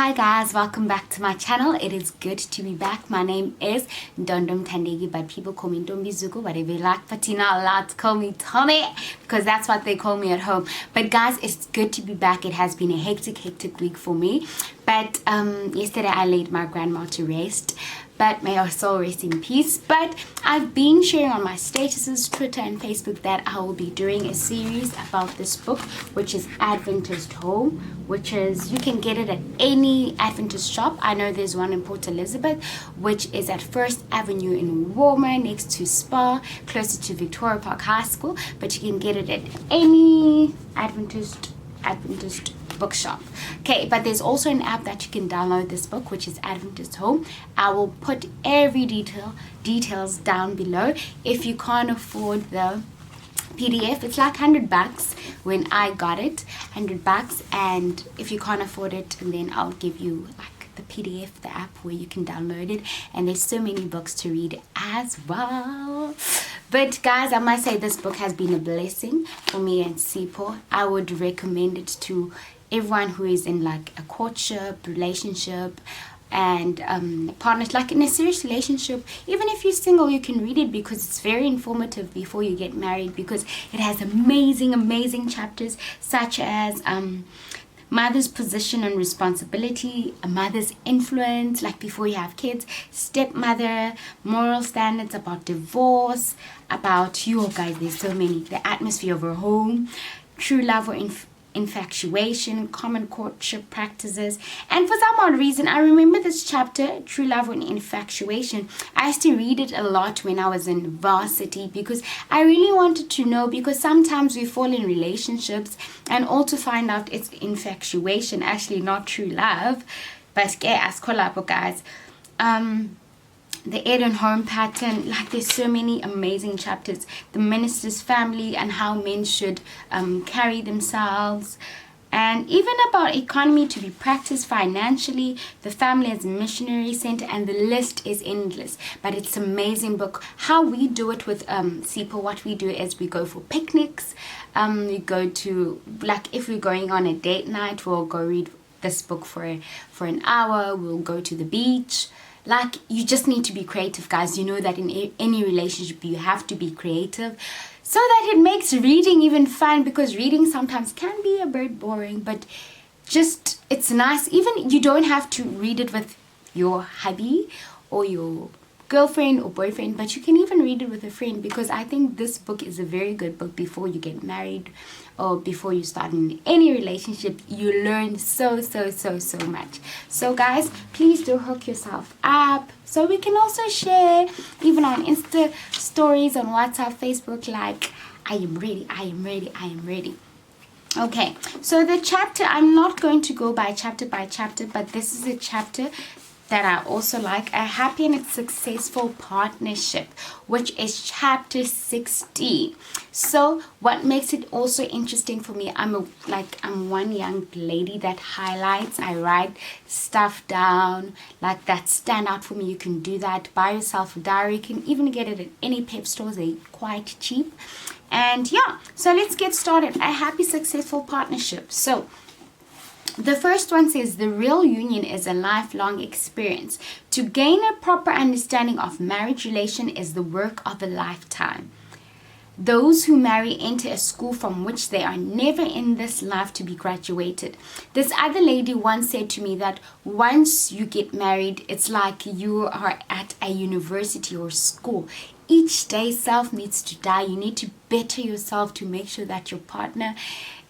Hi guys, welcome back to my channel. It is good to be back. My name is Ndondom Tandegi, but people call me Ndombizuko, whatever you like. But you're not allowed to call me Tommy because that's what they call me at home. But guys, it's good to be back. It has been a hectic week for me. But yesterday I laid my grandma to rest. But may her soul rest in peace. But I've been sharing on my statuses, Twitter and Facebook, that I will be doing a series about this book, which is Adventist Home, which is, you can get it at any Adventist shop. I know there's one in Port Elizabeth, which is at First Avenue in Walmer, next to Spa, closer to Victoria Park High School. But you can get it at any Adventist bookshop. Okay, but there's also an app that you can download this book, which is Adventist Home. I will put every details down below. If you can't afford the PDF, it's like $100 when I got it, $100. And if you can't afford it, then I'll give you like the PDF, the app where you can download it. And there's so many books to read as well. But guys, I must say this book has been a blessing for me and Sipho. I would recommend it to everyone who is in like a courtship, relationship, and partners, like in a serious relationship. Even if you're single, you can read it because it's very informative before you get married, because it has amazing chapters such as mother's position and responsibility, a mother's influence, like before you have kids, stepmother, moral standards about divorce, about you guys, there's so many, the atmosphere of a home, true love or infatuation, common courtship practices. And for some odd reason, I remember this chapter, True Love and Infatuation. I used to read it a lot when I was in varsity because I really wanted to know, because sometimes we fall in relationships and all to find out it's infatuation, actually not true love. But as collabo guys, the Eden home pattern, like there's so many amazing chapters. The minister's family and how men should carry themselves, and even about economy to be practiced financially, the family as a missionary center, and the list is endless. But it's an amazing book. How we do it with Sipho, what we do is we go for picnics, we go to, like if we're going on a date night, we'll go read this book for an hour, we'll go to the beach. Like, you just need to be creative, guys. You know that in any relationship you have to be creative so that it makes reading even fun, because reading sometimes can be a bit boring, but just it's nice. Even you don't have to read it with your hubby or your girlfriend or boyfriend, but you can even read it with a friend, because I think this book is a very good book before you get married or before you start in any relationship. You learn so much. So guys, please do hook yourself up so we can also share even on Insta stories, on WhatsApp, Facebook, like I am ready. Okay, so the chapter, I'm not going to go by chapter, but this is a chapter that I also like, a happy and successful partnership, which is chapter 16. So what makes it also interesting for me, I'm one young lady that highlights, I write stuff down like that stand out for me. You can do that, buy yourself a diary. You can even get it at any pep stores, they're quite cheap. And yeah, so let's get started. A happy successful partnership. So the first one says, the real union is a lifelong experience. To gain a proper understanding of marriage relation is the work of a lifetime. Those who marry enter a school from which they are never in this life to be graduated. This other lady once said to me that once you get married, it's like you are at a university or school. Each day self needs to die. You need to better yourself to make sure that your partner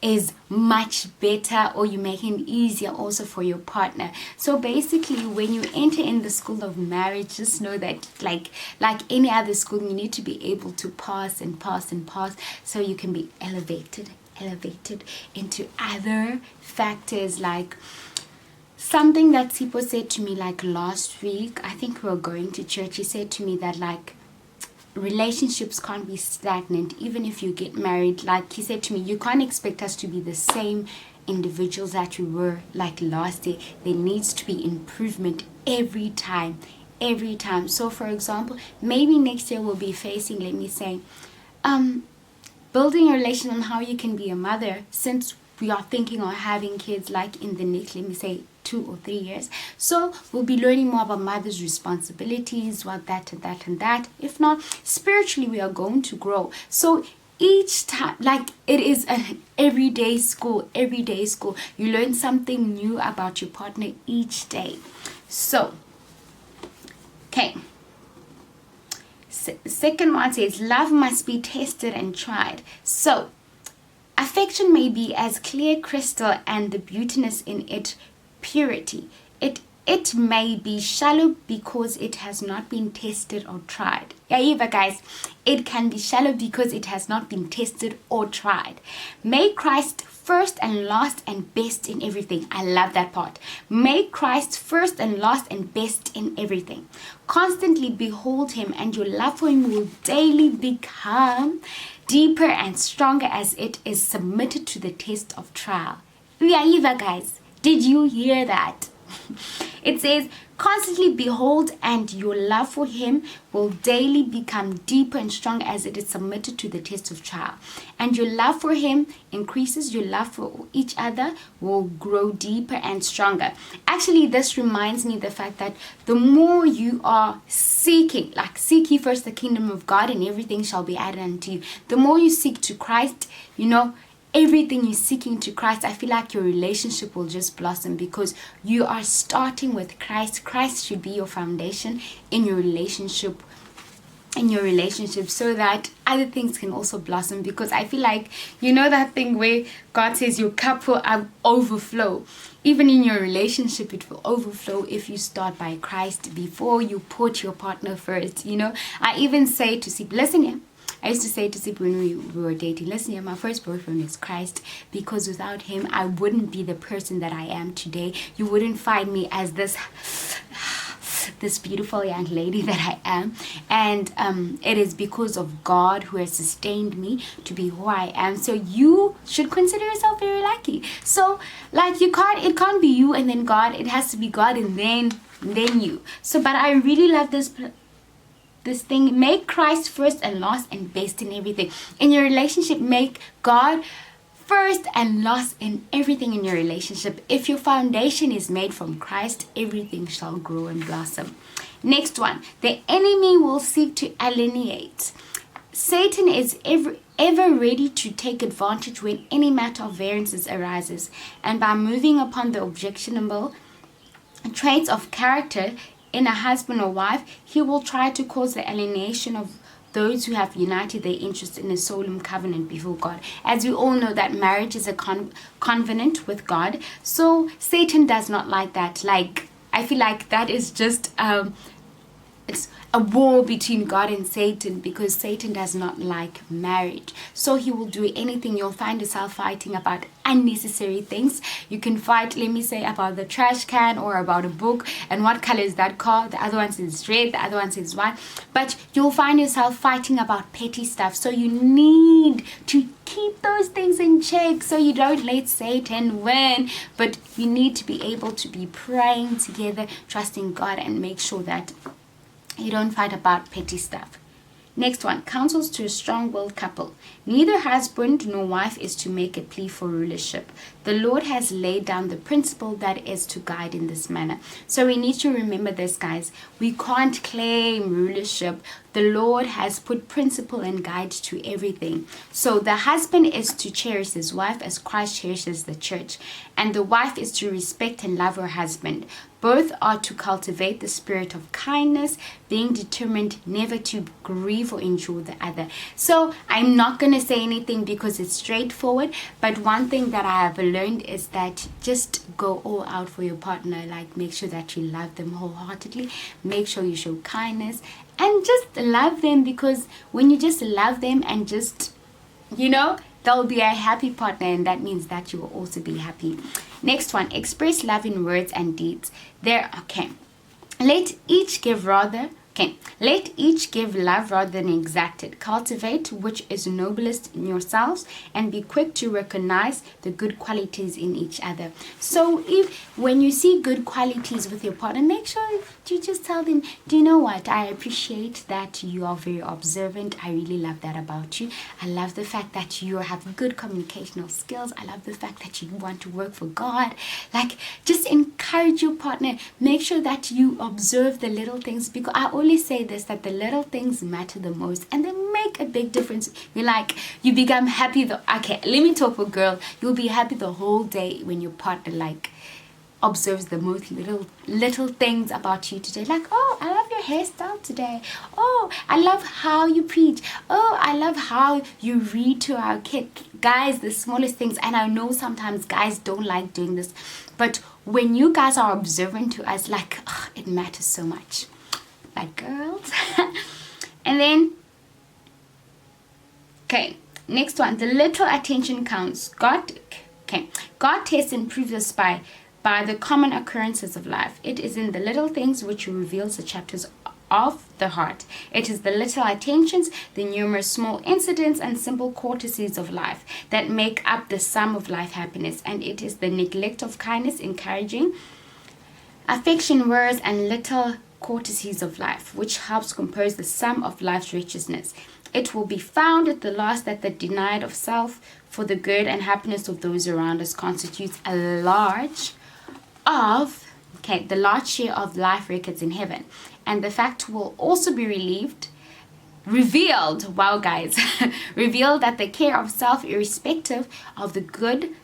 is much better, or you make it easier also for your partner. So basically, when you enter in the school of marriage, just know that like any other school, you need to be able to pass so you can be elevated into other factors. Like something that Sipho said to me like last week, I think we were going to church, he said to me that like relationships can't be stagnant even if you get married. Like he said to me, you can't expect us to be the same individuals that we were like last year. There needs to be improvement every time. So for example, maybe next year we'll be facing, let me say, building a relation on how you can be a mother, since we are thinking of having kids like in the next, let me say, 2 or 3 years. So we'll be learning more about mother's responsibilities, what that and that and that. If not, spiritually we are going to grow. So each time, like, it is an everyday school. You learn something new about your partner each day. So, okay. Second one says, love must be tested and tried. So, affection may be as clear crystal and the beautiness in it purity. It may be shallow because it has not been tested or tried. Yeah, guys, it can be shallow because it has not been tested or tried. Make Christ first and last and best in everything. I love that part. Make Christ first and last and best in everything. Constantly behold him, and your love for him will daily become deeper and stronger as it is submitted to the test of trial. Yeah, guys, did you hear that? It says, constantly behold, and your love for him will daily become deeper and stronger as it is submitted to the test of trial. And your love for him increases, your love for each other will grow deeper and stronger. Actually, this reminds me of the fact that the more you are seeking, like seek ye first the kingdom of God and everything shall be added unto you. The more you seek to Christ, everything you're seeking to Christ, I feel like your relationship will just blossom because you are starting with Christ. Christ should be your foundation in your relationship, so that other things can also blossom. Because I feel like, that thing where God says your cup will overflow. Even in your relationship, it will overflow if you start by Christ before you put your partner first. I even say to Sip, listen here. I used to say to Sip when we were dating, listen here, my first boyfriend is Christ, because without him, I wouldn't be the person that I am today. You wouldn't find me as this beautiful young lady that I am. And it is because of God who has sustained me to be who I am. So you should consider yourself very lucky. So, like, it can't be you and then God. It has to be God and then you. So, but I really love this thing. Make Christ first and last and best in everything. In your relationship, make God first and last in everything in your relationship. If your foundation is made from Christ, everything shall grow and blossom. Next one, the enemy will seek to alienate. Satan is ever ready to take advantage when any matter of variances arises, and by moving upon the objectionable traits of character in a husband or wife, he will try to cause the alienation of those who have united their interest in a solemn covenant before God. As we all know, that marriage is a covenant with God. So Satan does not like that. Like, I feel like that is just it's a war between God and Satan, because Satan does not like marriage. So he will do anything. You'll find yourself fighting about unnecessary things. You can fight, let me say, about the trash can or about a book and what color is that car. The other one says red, the other one says white. But you'll find yourself fighting about petty stuff. So you need to keep those things in check so you don't let Satan win. But you need to be able to be praying together, trusting God, and make sure that you don't fight about petty stuff. Next one, counsels to a strong-willed couple. Neither husband nor wife is to make a plea for rulership. The Lord has laid down the principle that is to guide in this manner. So we need to remember this, guys. We can't claim rulership. The Lord has put principle and guide to everything. So the husband is to cherish his wife as Christ cherishes the church. And the wife is to respect and love her husband. Both are to cultivate the spirit of kindness, being determined never to grieve or injure the other. So I'm not going to say anything because it's straightforward. But one thing that I have learned is that just go all out for your partner. Like, make sure that you love them wholeheartedly. Make sure you show kindness and just love them, because when you just love them and just, they'll be a happy partner, and that means that you will also be happy. Next one, express love in words and deeds. Let each give rather Okay, let each give love rather than exact it. Cultivate which is noblest in yourselves, and be quick to recognize the good qualities in each other. So when you see good qualities with your partner, make sure you just tell them, do you know what? I appreciate that you are very observant. I really love that about you. I love the fact that you have good communicational skills. I love the fact that you want to work for God. Like, just encourage your partner. Make sure that you observe the little things, because I always say this, that the little things matter the most and they make a big difference. You become happy. Okay, let me talk for girl. You'll be happy the whole day when your partner observes the most little things about you today. Like, oh, I love your hairstyle today. Oh, I love how you preach. Oh, I love how you read to our kid. Guys, the smallest things. And I know sometimes guys don't like doing this, but when you guys are observant to us, it matters so much. Like, girls. And then, okay, next one, the little attention counts. God tests and proves us by the common occurrences of life. It is in the little things which reveals the chapters of the heart. It is the little attentions, the numerous small incidents and simple courtesies of life that make up the sum of life happiness. And it is the neglect of kindness, encouraging, affection, words, and little courtesies of life which helps compose the sum of life's richness. It will be found at the last that the denial of self for the good and happiness of those around us constitutes the large share of life records in heaven. And the fact will also be revealed that the care of self, irrespective of the good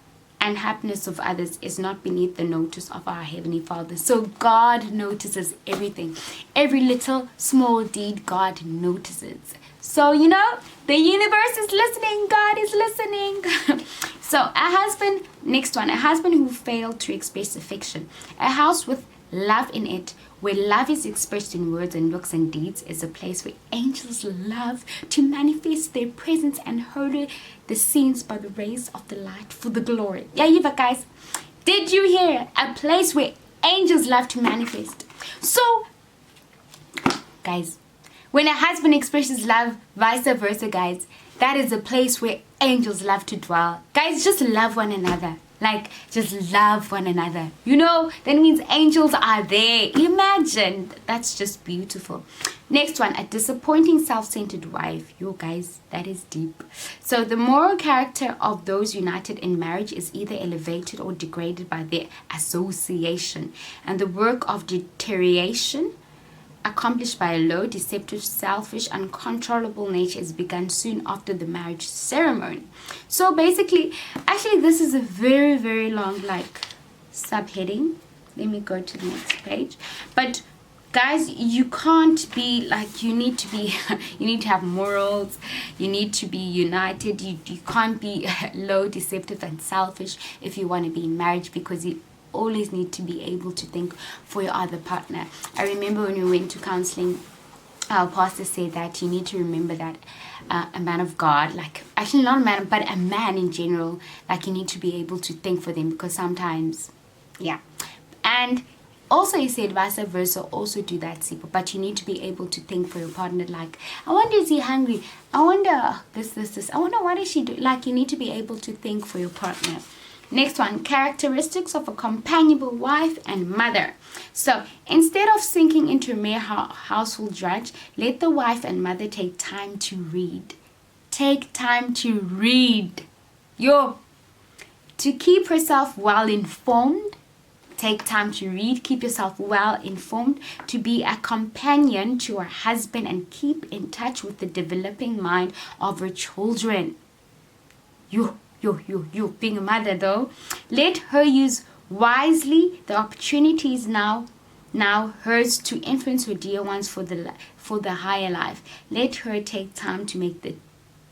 and happiness of others, is not beneath the notice of our Heavenly Father. So God notices everything. Every little small deed God notices. So, the universe is listening. God is listening. So next one, a husband who failed to express affection. A house with love in it, where love is expressed in words and looks and deeds, is a place where angels love to manifest their presence and hold the scenes by the rays of the light for the glory. Yeah, guys. Did you hear? A place where angels love to manifest. So, guys, when a husband expresses love, vice versa, guys, that is a place where angels love to dwell. Guys, just love one another. Just love one another. That means angels are there. Imagine. That's just beautiful. Next one, a disappointing self-centered wife. Yo, guys, that is deep. So the moral character of those united in marriage is either elevated or degraded by their association. And the work of deterioration accomplished by a low, deceptive, selfish, uncontrollable nature is begun soon after the marriage ceremony. So basically, actually this is a very, very long subheading. Let me go to the next page. But guys, you can't be you need to have morals. You need to be united. You can't be low, deceptive, and selfish if you want to be in marriage, because you always need to be able to think for your other partner. I remember when we went to counseling, our pastor said that you need to remember that a man of God, actually not a man, but a man in general, you need to be able to think for them, because sometimes, yeah. And also he said vice versa, also do that, Sipo, but you need to be able to think for your partner, I wonder, is he hungry? I wonder this. I wonder, what is she doing? You need to be able to think for your partner. Next one, characteristics of a companionable wife and mother. So instead of sinking into a mere household drudge, let the wife and mother take time to read. Take time to read. To keep herself well informed. Take time to read. Keep yourself well informed. To be a companion to her husband and keep in touch with the developing mind of her children. You being a mother though, let her use wisely the opportunities now hers to influence her dear ones for the higher life. Let her take time to make the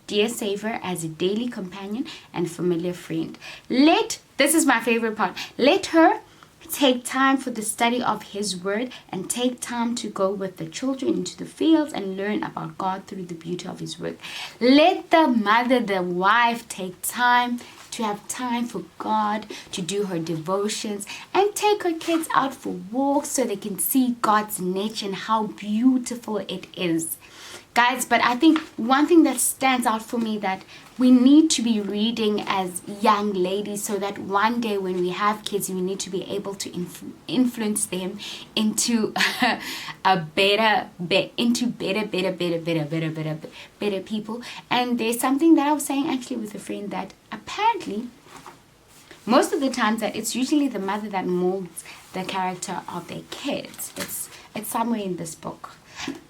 dear Savior as a daily companion and familiar friend. This is my favorite part. Let her take time for the study of His Word and take time to go with the children into the fields and learn about God through the beauty of His Word. Let the mother, the wife, take time to have time for God, to do her devotions, and take her kids out for walks so they can see God's nature and how beautiful it is. Guys, but I think one thing that stands out for me that we need to be reading as young ladies, so that one day when we have kids, we need to be able to influence them into better people. And there's something that I was saying actually with a friend, that apparently most of the times that it's usually the mother that molds the character of their kids. It's somewhere in this book,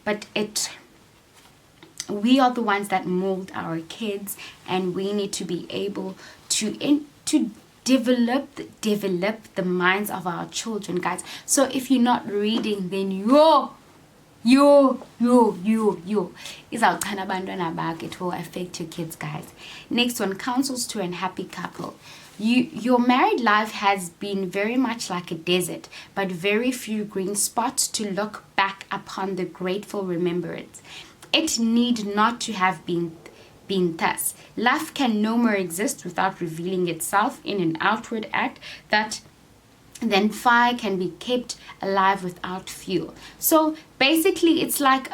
but we are the ones that mold our kids, and we need to be able to develop the minds of our children, guys. So if you're not reading, then it will affect your kids, guys. Next one, Counsels to an Happy Couple. Your married life has been very much like a desert, but very few green spots to look back upon the grateful remembrance. It need not to have been thus. Love can no more exist without revealing itself in an outward act, that then fire can be kept alive without fuel. So basically it's like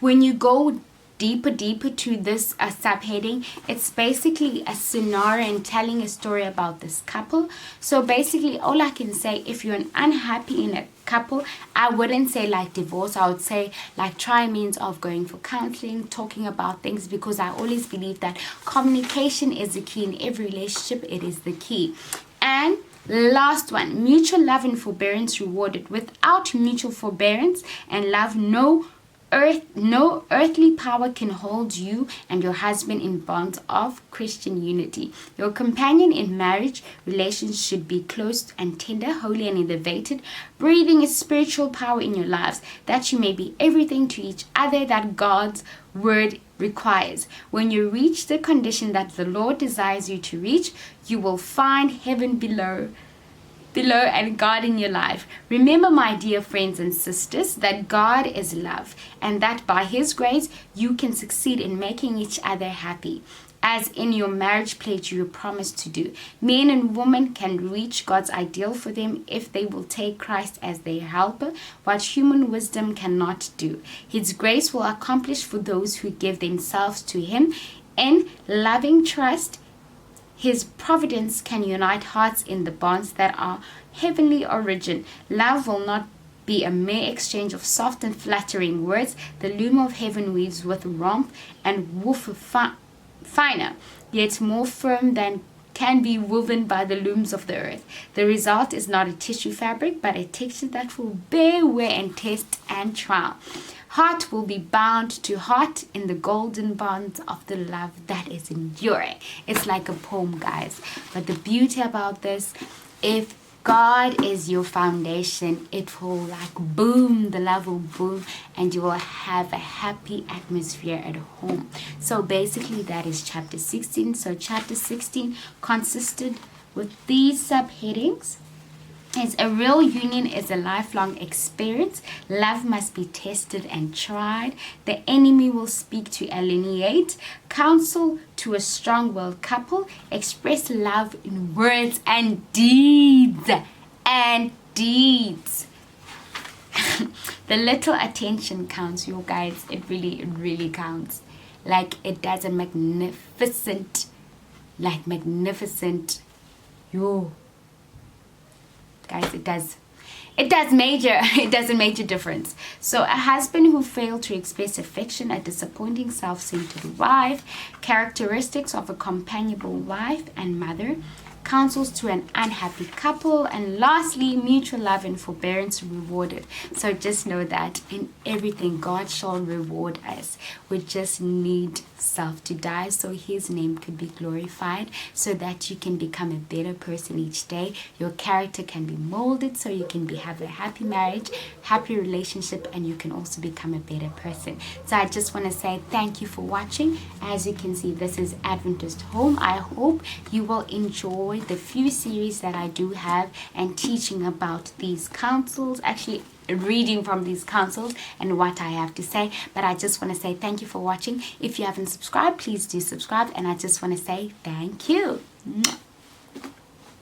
when you go deeper to this subheading, it's basically a scenario and telling a story about this couple. So basically all I can say, if you're unhappy in a couple, I wouldn't say like divorce. I would say like try means of going for counseling, talking about things, because I always believe that communication is the key in every relationship. It is the key. And last one, mutual love and forbearance rewarded. Without mutual forbearance and love, no earthly power can hold you and your husband in bonds of Christian unity. Your companion in marriage relations should be close and tender, holy and elevated, breathing a spiritual power in your lives, that you may be everything to each other that God's word requires. When you reach the condition that the Lord desires you to reach, you will find heaven below and God in your life. Remember, my dear friends and sisters, that God is love, and that by His grace you can succeed in making each other happy, as in your marriage pledge you promised to do. Men and women can reach God's ideal for them if they will take Christ as their helper, what human wisdom cannot do. His grace will accomplish for those who give themselves to Him in loving trust. His providence can unite hearts in the bonds that are heavenly origin. Love will not be a mere exchange of soft and flattering words. The loom of heaven weaves with warmth and woof finer, yet more firm than can be woven by the looms of the earth. The result is not a tissue fabric, but a texture that will bear wear and test and trial. Heart will be bound to heart in the golden bonds of the love that is enduring. It's like a poem, guys. But the beauty about this, if God is your foundation, it will like boom, the love will boom, and you will have a happy atmosphere at home. So basically that is chapter 16. So chapter 16 consisted with these subheadings. Is a real union is a lifelong experience. Love must be tested and tried. The enemy will speak to alienate. Counsel to a strong-willed couple. Express love in words and deeds. The little attention counts, you guys. It really counts. Like it does a magnificent, guys, it does a major difference. So a husband who failed to express affection, a disappointing self-centered wife, characteristics of a companionable wife and mother, counsels to an unhappy couple, and lastly, mutual love and forbearance rewarded. So just know that in everything God shall reward us. We just need self to die so His name could be glorified, so that you can become a better person each day. Your character can be molded so you can have a happy marriage, happy relationship, and you can also become a better person. So I just want to say thank you for watching. As you can see, this is Adventist Home. I hope you will enjoy the few series that I do have and teaching about these counsels, actually reading from these counsels and what I have to say. But I just want to say thank you for watching. If you haven't subscribed, please do subscribe, and I just want to say thank you.